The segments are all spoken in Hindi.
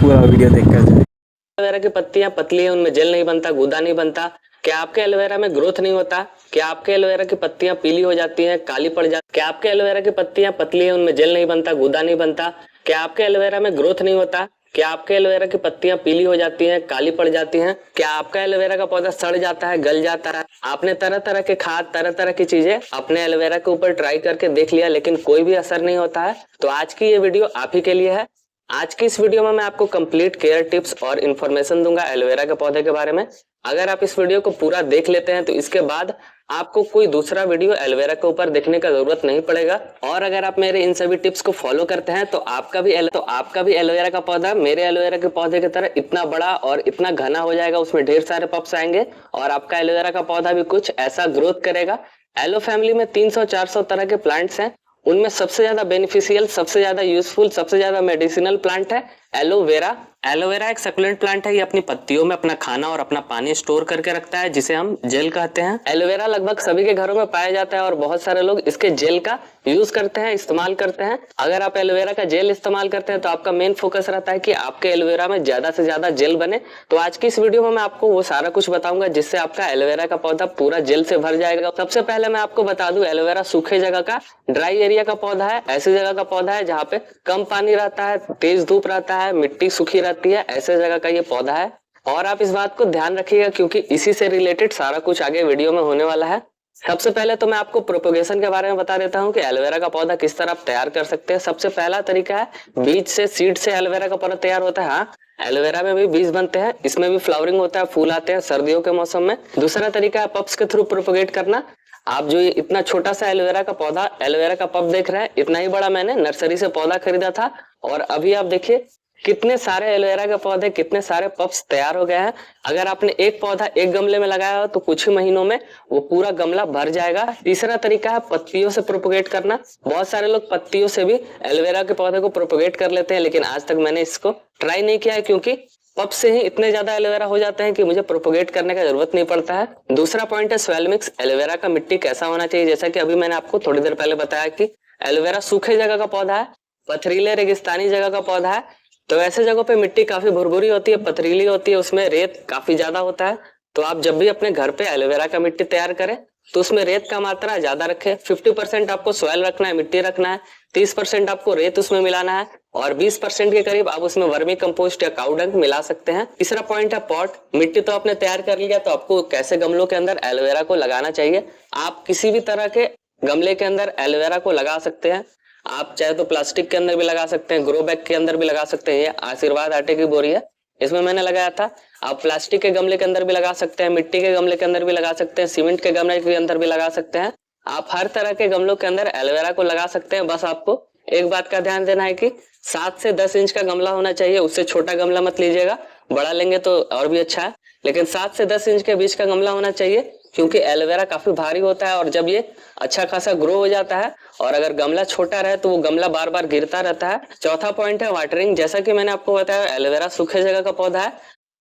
पूरा वीडियो देखकर जाए। एलोवेरा की पत्तियां पतली हैं, उनमें जेल नहीं बनता, गूदा नहीं बनता। क्या आपके एलोवेरा में ग्रोथ नहीं होता? क्या आपके एलोवेरा की पत्तियां पीली हो जाती हैं, काली पड़ जाती? क्या आपके एलोवेरा की पत्तियां पतली हैं, उनमें जेल नहीं बनता, गूदा नहीं बनता? क्या आपके एलोवेरा में ग्रोथ नहीं होता? क्या आपके एलोवेरा की पत्तियां पीली हो जाती हैं, काली पड़ जाती हैं? क्या आपका एलोवेरा का पौधा सड़ जाता है, गल जाता है? आपने तरह तरह के खाद, तरह तरह की चीजें अपने एलोवेरा के ऊपर ट्राई करके देख लिया, लेकिन कोई भी असर नहीं होता है। तो आज की ये वीडियो आप ही के लिए है। आज की इस वीडियो में मैं आपको कंप्लीट केयर टिप्स और इन्फॉर्मेशन दूंगा एलोवेरा के पौधे के बारे में। अगर आप इस वीडियो को पूरा देख लेते हैं तो इसके बाद आपको कोई दूसरा वीडियो एलोवेरा के ऊपर देखने का जरूरत नहीं पड़ेगा। और अगर आप मेरे इन सभी टिप्स को फॉलो करते हैं तो आपका भी एलोवेरा का पौधा मेरे एलोवेरा के पौधे की तरह इतना बड़ा और इतना घना हो जाएगा, उसमें ढेर सारे पप्स आएंगे और आपका एलोवेरा का पौधा भी कुछ ऐसा ग्रोथ करेगा। एलो फैमिली में 300-400 तरह के प्लांट्स हैं, उनमें सबसे ज्यादा बेनिफिशियल, सबसे ज्यादा यूजफुल, सबसे ज्यादा मेडिसिनल प्लांट है एलोवेरा। एलोवेरा एक सक्युलेंट प्लांट है। ये अपनी पत्तियों में अपना खाना और अपना पानी स्टोर करके रखता है, जिसे हम जेल कहते हैं। एलोवेरा लगभग सभी के घरों में पाया जाता है और बहुत सारे लोग इसके जेल का यूज करते हैं, इस्तेमाल करते हैं। अगर आप एलोवेरा का जेल इस्तेमाल करते हैं तो आपका मेन फोकस रहता है कि आपके एलोवेरा में ज्यादा से ज्यादा जेल बने। तो आज की इस वीडियो में मैं आपको वो सारा कुछ बताऊंगा जिससे आपका एलोवेरा का पौधा पूरा जेल से भर जाएगा। सबसे पहले मैं आपको बता दूं, एलोवेरा सूखे जगह का, ड्राई एरिया का पौधा है। ऐसी जगह का पौधा है जहाँ पे कम पानी रहता है, तेज धूप रहता है, मिट्टी सूखी रहती है, ऐसे जगह का ये पौधा है। और आप इस बात को ध्यान रखिएगा क्योंकि इसी से रिलेटेड सारा कुछ आगे वीडियो में होने वाला है। सबसे पहले तो मैं आपको प्रोपोगेशन के बारे में बता देता हूँ कि एलोवेरा का पौधा किस तरह आप तैयार कर सकते हैं। सबसे पहला तरीका है बीज से, सीड से एलोवेरा का पौधा तैयार होता है। हाँ, एलोवेरा में भी बीज बनते हैं, इसमें भी फ्लावरिंग होता है, फूल आते हैं सर्दियों के मौसम में। दूसरा तरीका है पप्स के थ्रू प्रोपोगेट करना। आप जो ये इतना छोटा सा एलोवेरा का पौधा, एलोवेरा का पप देख रहे हैं, इतना ही बड़ा मैंने नर्सरी से पौधा खरीदा था और अभी आप देखिए कितने सारे एलोवेरा के पौधे, कितने सारे पप्स तैयार हो गए हैं। अगर आपने एक पौधा एक गमले में लगाया हो तो कुछ ही महीनों में वो पूरा गमला भर जाएगा। तीसरा तरीका है पत्तियों से प्रोपोगेट करना। बहुत सारे लोग पत्तियों से भी एलोवेरा के पौधे को प्रोपोगेट कर लेते हैं, लेकिन आज तक मैंने इसको ट्राई नहीं किया है क्योंकि पप से ही इतने ज्यादा एलोवेरा हो जाते हैं कि मुझे प्रोपोगेट करने का जरूरत नहीं पड़ता है। दूसरा पॉइंट है सॉइल मिक्स। एलोवेरा का मिट्टी कैसा होना चाहिए? जैसा कि अभी मैंने आपको थोड़ी देर पहले बताया कि एलोवेरा सूखे जगह का पौधा है, पथरीले रेगिस्तानी जगह का पौधा है। तो ऐसे जगहों पे मिट्टी काफी भुरभुरी होती है, पथरीली होती है, उसमें रेत काफी ज्यादा होता है। तो आप जब भी अपने घर पे एलोवेरा का मिट्टी तैयार करें तो उसमें रेत का मात्रा ज्यादा रखें। 50% आपको सॉइल रखना है, मिट्टी रखना है, 30% आपको रेत उसमें मिलाना है और 20% के करीब आप उसमें वर्मी कंपोस्ट या काऊ डंग मिला सकते हैं। तीसरा पॉइंट है पॉट। मिट्टी तो आपने तैयार कर लिया, तो आपको कैसे गमलों के अंदर एलोवेरा को लगाना चाहिए। आप किसी भी तरह के गमले के अंदर एलोवेरा को लगा सकते हैं। आप चाहे तो प्लास्टिक के अंदर भी लगा सकते हैं, ग्रो बैग के अंदर भी लगा सकते हैं। ये आशीर्वाद आटे की बोरी है, इसमें मैंने लगाया था। आप प्लास्टिक के गमले के अंदर भी लगा सकते हैं, मिट्टी के गमले के अंदर भी लगा सकते हैं, सीमेंट के गमले के अंदर भी लगा सकते हैं। आप हर तरह के गमलों के अंदर एलोवेरा को लगा सकते हैं। बस आपको एक बात का ध्यान देना है कि 7 से 10 इंच का गमला होना चाहिए, उससे छोटा गमला मत लीजिएगा। बड़ा लेंगे तो और भी अच्छा है, लेकिन 7 से 10 इंच के बीच का गमला होना चाहिए क्योंकि एलोवेरा काफी भारी होता है और जब ये अच्छा खासा ग्रो हो जाता है और अगर गमला छोटा रहे तो वो गमला बार बार गिरता रहता है। चौथा पॉइंट है वाटरिंग। जैसा कि मैंने आपको बताया, एलोवेरा सूखे जगह का पौधा है,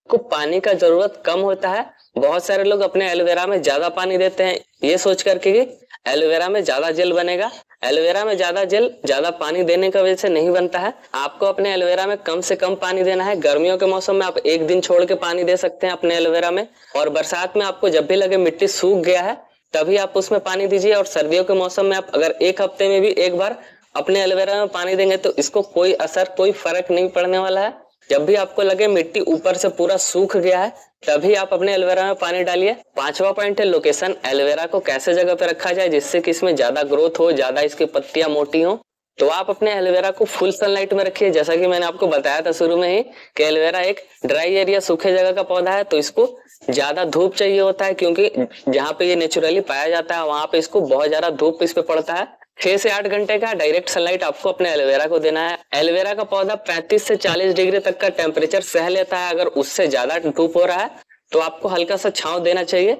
को पानी का जरूरत कम होता है। बहुत सारे लोग अपने एलोवेरा में ज्यादा पानी देते हैं ये सोच करके कि एलोवेरा में ज्यादा जेल बनेगा। एलोवेरा में ज्यादा जेल ज्यादा पानी देने की वजह से नहीं बनता है। आपको अपने एलोवेरा में कम से कम पानी देना है। गर्मियों के मौसम में आप एक दिन छोड़ के पानी दे सकते हैं अपने एलोवेरा में, और बरसात में आपको जब भी लगे मिट्टी सूख गया है तभी आप उसमें पानी दीजिए। और सर्दियों के मौसम में आप अगर एक हफ्ते में भी एक बार अपने एलोवेरा में पानी देंगे तो इसको कोई असर, कोई फर्क नहीं पड़ने वाला है। जब भी आपको लगे मिट्टी ऊपर से पूरा सूख गया है तभी आप अपने एलोवेरा में पानी डालिए। पांचवा पॉइंट है लोकेशन। एलोवेरा को कैसे जगह पे रखा जाए जिससे कि इसमें ज्यादा ग्रोथ हो, ज्यादा इसकी पत्तियां मोटी हो। तो आप अपने एलोवेरा को फुल सनलाइट में रखिए। जैसा कि मैंने आपको बताया था शुरू में ही कि एलोवेरा एक ड्राई एरिया, सूखे जगह का पौधा है, तो इसको ज्यादा धूप चाहिए होता है क्योंकि जहाँ पे ये नेचुरली पाया जाता है वहां पे इसको बहुत ज्यादा धूप इस पे पड़ता है। 6 से 8 घंटे का डायरेक्ट सनलाइट आपको अपने एलोवेरा को देना है। एलोवेरा का पौधा 35 से 40 डिग्री तक का टेम्परेचर सह लेता है। अगर उससे ज्यादा धूप हो रहा है तो आपको हल्का सा छांव देना चाहिए।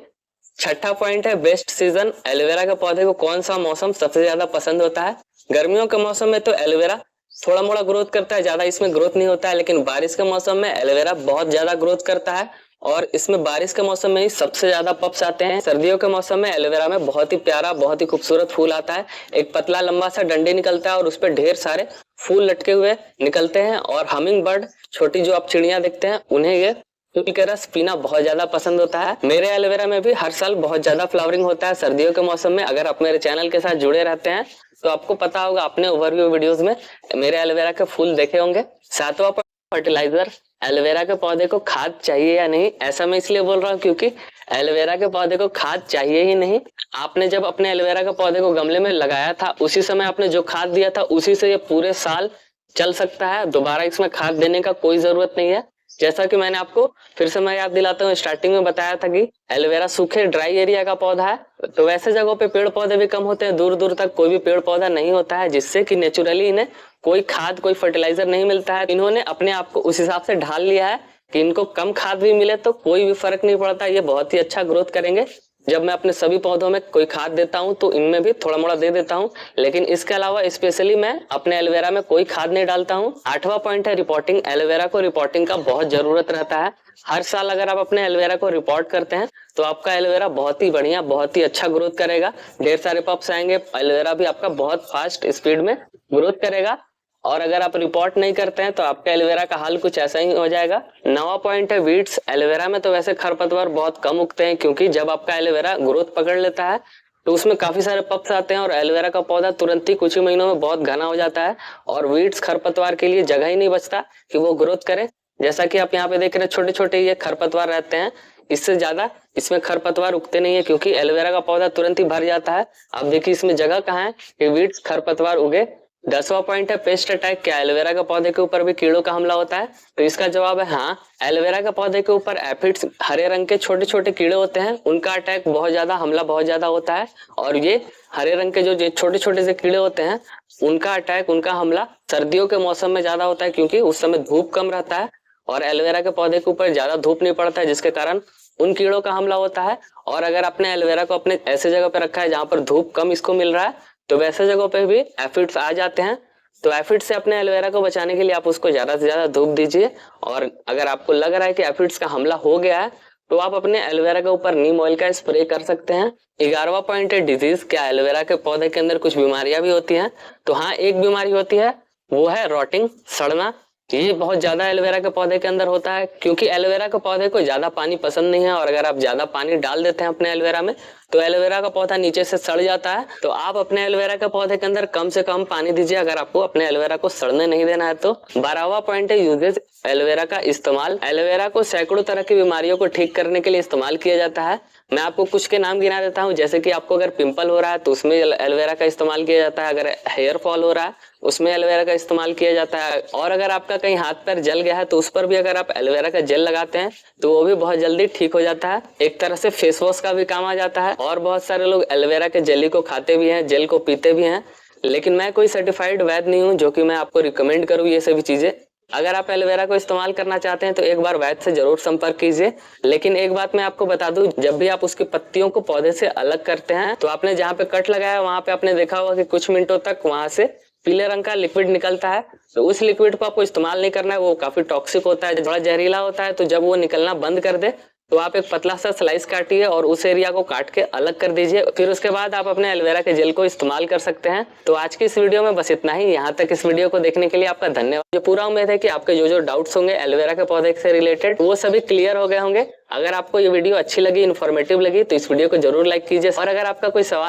छठा पॉइंट है बेस्ट सीजन। एलोवेरा के पौधे को कौन सा मौसम सबसे ज्यादा पसंद होता है? गर्मियों के मौसम में तो एलोवेरा थोड़ा मोड़ा ग्रोथ करता है, ज्यादा इसमें ग्रोथ नहीं होता है, लेकिन बारिश के मौसम में एलोवेरा बहुत ज्यादा ग्रोथ करता है और इसमें बारिश के मौसम में ही सबसे ज्यादा पप्स आते हैं। सर्दियों के मौसम में एलोवेरा में बहुत ही प्यारा, बहुत ही खूबसूरत फूल आता है। एक पतला लंबा सा डंडी निकलता है और उस पर ढेर सारे फूल लटके हुए निकलते हैं और हमिंग बर्ड, छोटी जो आप चिड़िया देखते हैं, उन्हें ये फूल के रस पीना बहुत ज्यादा पसंद होता है। मेरे एलोवेरा में भी हर साल बहुत ज्यादा फ्लावरिंग होता है सर्दियों के मौसम में। अगर आप मेरे चैनल के साथ जुड़े रहते हैं तो आपको पता होगा, अपने ओवरव्यू वीडियोस में मेरे एलोवेरा के फूल देखे होंगे। सातवां फर्टिलाइजर, एलोवेरा के पौधे को खाद चाहिए या नहीं। ऐसा मैं इसलिए बोल रहा हूँ क्योंकि एलोवेरा के पौधे को खाद चाहिए ही नहीं। आपने जब अपने एलोवेरा के पौधे को गमले में लगाया था, उसी समय आपने जो खाद दिया था उसी से ये पूरे साल चल सकता है। दोबारा इसमें खाद देने का कोई जरूरत नहीं है। जैसा कि मैंने आपको फिर से मैं याद दिलाता हूँ, स्टार्टिंग में बताया था कि एलोवेरा सूखे ड्राई एरिया का पौधा है, तो वैसे जगहों पे पेड़ पौधे भी कम होते हैं, दूर दूर तक कोई भी पेड़ पौधा नहीं होता है, जिससे कि नेचुरली इन्हें कोई खाद, कोई फर्टिलाइजर नहीं मिलता है। इन्होंने अपने आप को उस हिसाब से ढाल लिया है कि इनको कम खाद भी मिले तो कोई भी फर्क नहीं पड़ता, ये बहुत ही अच्छा ग्रोथ करेंगे। जब मैं अपने सभी पौधों में कोई खाद देता हूं तो इनमें भी थोड़ा मोड़ा दे देता हूं, लेकिन इसके अलावा स्पेशली मैं अपने एलोवेरा में कोई खाद नहीं डालता हूं। 8वां पॉइंट है रिपोर्टिंग। एलोवेरा को रिपोर्टिंग का बहुत जरूरत रहता है। हर साल अगर आप अपने एलोवेरा को रिपोर्ट करते हैं तो आपका एलोवेरा बहुत ही बढ़िया, बहुत ही अच्छा ग्रोथ करेगा। ढेर सारे पप्स आएंगे, एलोवेरा भी आपका बहुत फास्ट स्पीड में ग्रोथ करेगा। और अगर आप रिपोर्ट नहीं करते हैं तो आपका एलोवेरा का हाल कुछ ऐसा ही हो जाएगा। 9वां पॉइंट है वीड्स। एलोवेरा में तो वैसे खरपतवार बहुत कम उगते हैं, क्योंकि जब आपका एलोवेरा ग्रोथ पकड़ लेता है तो उसमें काफी सारे पप्स आते हैं और एलोवेरा का पौधा तुरंत ही कुछ ही महीनों में बहुत घना हो जाता है और वीड्स, खरपतवार के लिए जगह ही नहीं बचता कि वो ग्रोथ करे। जैसा कि आप यहाँ पे देख रहे हैं, छोटे छोटे ये खरपतवार रहते हैं, इससे ज्यादा इसमें खरपतवार उगते नहीं है क्योंकि एलोवेरा का पौधा तुरंत ही भर जाता है। आप देखिए इसमें जगह कहाँ है कि वीड्स, खरपतवार उगे। 10वां पॉइंट है पेस्ट अटैक। क्या एलोवेरा के पौधे के ऊपर भी कीड़ों का हमला होता है? तो इसका जवाब है हाँ। एलोवेरा के पौधे के ऊपर एफिड्स, हरे रंग के छोटे छोटे कीड़े होते हैं, उनका अटैक बहुत ज्यादा, हमला बहुत ज्यादा होता है। और ये हरे रंग के जो छोटे छोटे से कीड़े होते हैं, उनका अटैक, उनका हमला सर्दियों के मौसम में ज्यादा होता है क्योंकि उस समय धूप कम रहता है और एलोवेरा के पौधे के ऊपर ज्यादा धूप नहीं पड़ता है, जिसके कारण उन कीड़ों का हमला होता है। और अगर आपने एलोवेरा को अपने ऐसे जगह पे रखा है जहां पर धूप कम इसको मिल रहा है, तो वैसे जगहों पे भी एफिड्स आ जाते हैं। तो एफिड्स से अपने एलोवेरा को बचाने के लिए आप उसको ज्यादा से ज्यादा धूप दीजिए। और अगर आपको लग रहा है कि एफिड्स का हमला हो गया है तो आप अपने एलोवेरा के ऊपर नीम ऑयल का स्प्रे कर सकते हैं। 11वां पॉइंट है डिजीज। क्या एलोवेरा के पौधे के अंदर कुछ बीमारियां भी होती हैं? तो हाँ, एक बीमारी होती है, वो है रॉटिंग, सड़ना। ये बहुत ज्यादा एलोवेरा के पौधे के अंदर होता है क्योंकि एलोवेरा के पौधे को ज्यादा पानी पसंद नहीं है और अगर आप ज्यादा पानी डाल देते हैं अपने एलोवेरा में तो एलोवेरा का पौधा नीचे से सड़ जाता है। तो आप अपने एलोवेरा के पौधे के अंदर कम से कम पानी दीजिए अगर आपको अपने एलोवेरा को सड़ने नहीं देना है तो। 12वां पॉइंट है यूजेज। एलोवेरा का इस्तेमाल। एलोवेरा को सैकड़ों तरह की बीमारियों को ठीक करने के लिए इस्तेमाल किया जाता है। मैं आपको कुछ के नाम गिना देता हूँ, जैसे कि आपको अगर पिंपल हो रहा है तो उसमें एलोवेरा का इस्तेमाल किया जाता है, अगर हेयर फॉल हो रहा है उसमें एलोवेरा का इस्तेमाल किया जाता है, और अगर आपका कहीं हाथ पैर जल गया है तो उस पर भी अगर आप एलोवेरा का जेल लगाते हैं तो वो भी बहुत जल्दी ठीक हो जाता है। एक तरह से फेस वॉश का भी काम आ जाता है। और बहुत सारे लोग एलोवेरा के जेली को खाते भी हैं, जेल को पीते भी हैं, लेकिन मैं कोई सर्टिफाइड वैद्य नहीं हूँ जो कि मैं आपको रिकमेंड करूँ ये सभी चीजें। अगर आप एलोवेरा को इस्तेमाल करना चाहते हैं तो एक बार वैद्य से जरूर संपर्क कीजिए। लेकिन एक बात मैं आपको बता दूं, जब भी आप उसकी पत्तियों को पौधे से अलग करते हैं तो आपने जहाँ पे कट लगाया वहां पे आपने देखा होगा कि कुछ मिनटों तक वहां से पीले रंग का लिक्विड निकलता है। तो उस लिक्विड को आपको इस्तेमाल नहीं करना है, वो काफी टॉक्सिक होता है, थोड़ा जहरीला होता है। तो जब वो निकलना बंद कर दे तो आप एक पतला सा स्लाइस काटिए और उस एरिया को काट के अलग कर दीजिए। फिर उसके बाद आप अपने एलोवेरा के जेल को इस्तेमाल कर सकते हैं। तो आज की इस वीडियो में बस इतना ही। यहाँ तक इस वीडियो को देखने के लिए आपका धन्यवाद। मुझे पूरा उम्मीद है कि आपके जो डाउट्स होंगे एलोवेरा के पौधे से रिलेटेड वो सभी क्लियर हो गए होंगे। अगर आपको ये वीडियो अच्छी लगी, इन्फॉर्मेटिव लगी तो इस वीडियो को जरूर लाइक कीजिए और अगर आपका कोई सवाल